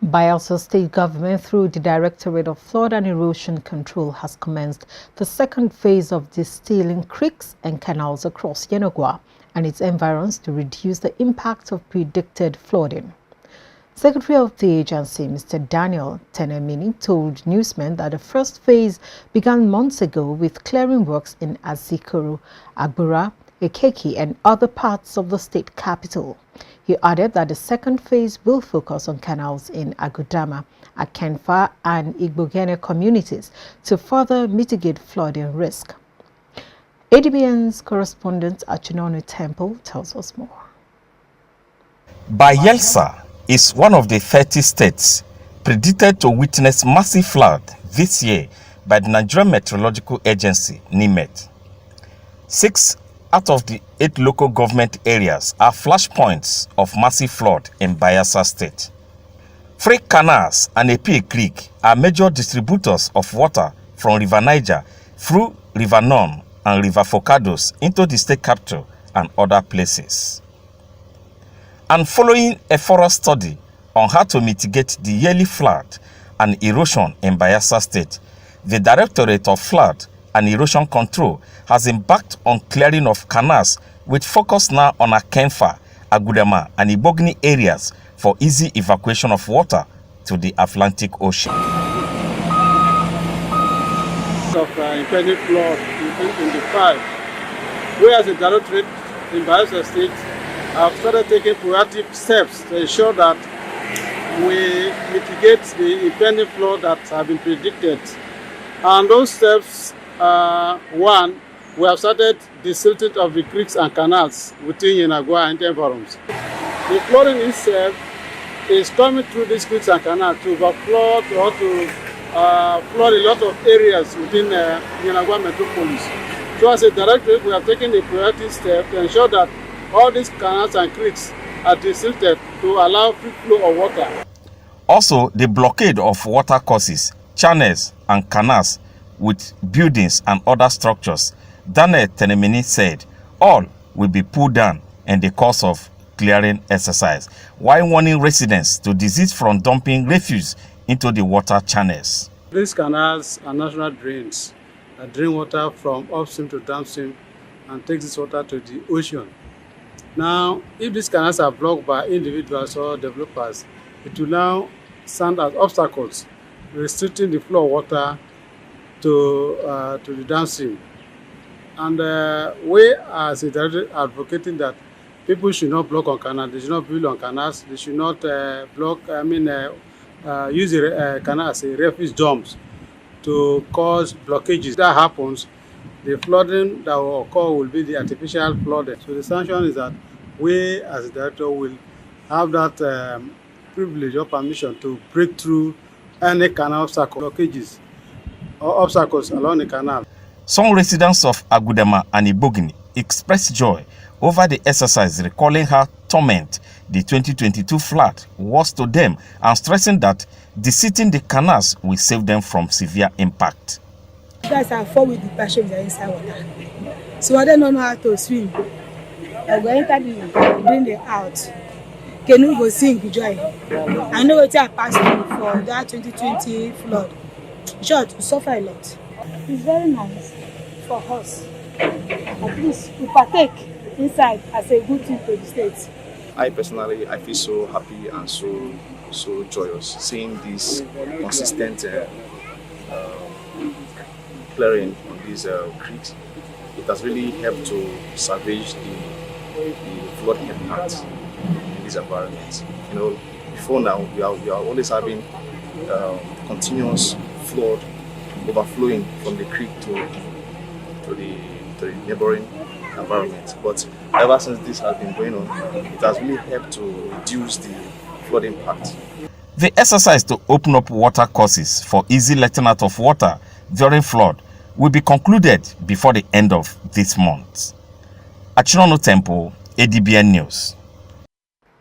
Bayelsa State Government, through the Directorate of Flood and Erosion Control, has commenced the second phase of distilling creeks and canals across Yenagoa and its environs to reduce the impact of predicted flooding. Secretary of the agency, Mr. Daniel Tenemini, told newsmen that the first phase began months ago with clearing works in Azikoro, Agbura, Ekeki, and other parts of the state capital. He added that the second phase will focus on canals in Agudama, Akenfa, and Igbogene communities to mitigate flooding risk. ADBN's correspondent at Chinonu Temple tells us more. Bayelsa is one of the 30 states predicted to witness massive flood this year by the Nigerian Meteorological Agency, NIMET. 6 out of the 8 local government areas are flashpoints of massive flood in Bayelsa State. 3 canals and a creek are major distributors of water from River Niger through River Non and River Focados into the state capital and other places. And following a thorough study on how to mitigate the yearly flood and erosion in Bayelsa State, the Directorate of Flood and Erosion Control has embarked on clearing of canals with focus now on Akenfa, Agudama, and Igbogene areas for easy evacuation of water to the Atlantic Ocean. Of impending flood in the 5, whereas the Directorate in Bayelsa State have started taking proactive steps to ensure that we mitigate the impending flood that have been predicted. And those steps, one, we have started desilting of the creeks and canals within Yenagoa and environs. The flooding itself is coming through these creeks and canals to overflood or to flood a lot of areas within Yenagoa metropolis. So as a directorate, we have taken a proactive step to ensure that all these canals and creeks are desilted to allow free flow of water. Also, the blockade of water courses, channels and canals with buildings and other structures, Daniel Tenemini said, all will be pulled down in the course of clearing exercise, while warning residents to desist from dumping refuse into the water channels. These canals are natural drains that drain water from upstream to downstream and take this water to the ocean. Now, if these canals are blocked by individuals or developers, it will now stand as obstacles, restricting the flow of water to the downstream. And we as a director are advocating that people should not block on canals, they should not build on canals, they should not use the canal as a refuse dumps to cause blockages. If that happens, the flooding that will occur will be the artificial flooding. So the sanction is that we as a director will have that privilege or permission to break through any canal obstacle, blockages or obstacles along the canal. Some residents of Agudama and Igbogene expressed joy over the exercise, recalling how torment the 2022 flood was to them and stressing that desilting the canals will save them from severe impact. You guys are full with the passion inside water. So I don't know how to swim. I go enter the bring it out. Canoe go sink joy. I know what I passed through for that 2020 flood. Sure, to suffer a lot. It's very nice for us. At least we partake inside as a good thing to the state. I personally, I feel so happy and so joyous seeing this consistent clearing on these creeks. It has really helped to salvage the flood impact in these environments. You know, before now we are always having continuous flood overflowing from the creek to the neighboring environment. But ever since this has been going on, it has really helped to reduce the flood impact. The exercise to open up water courses for easy letting out of water during flood will be concluded before the end of this month. At Chinonu Temple, ADBN News.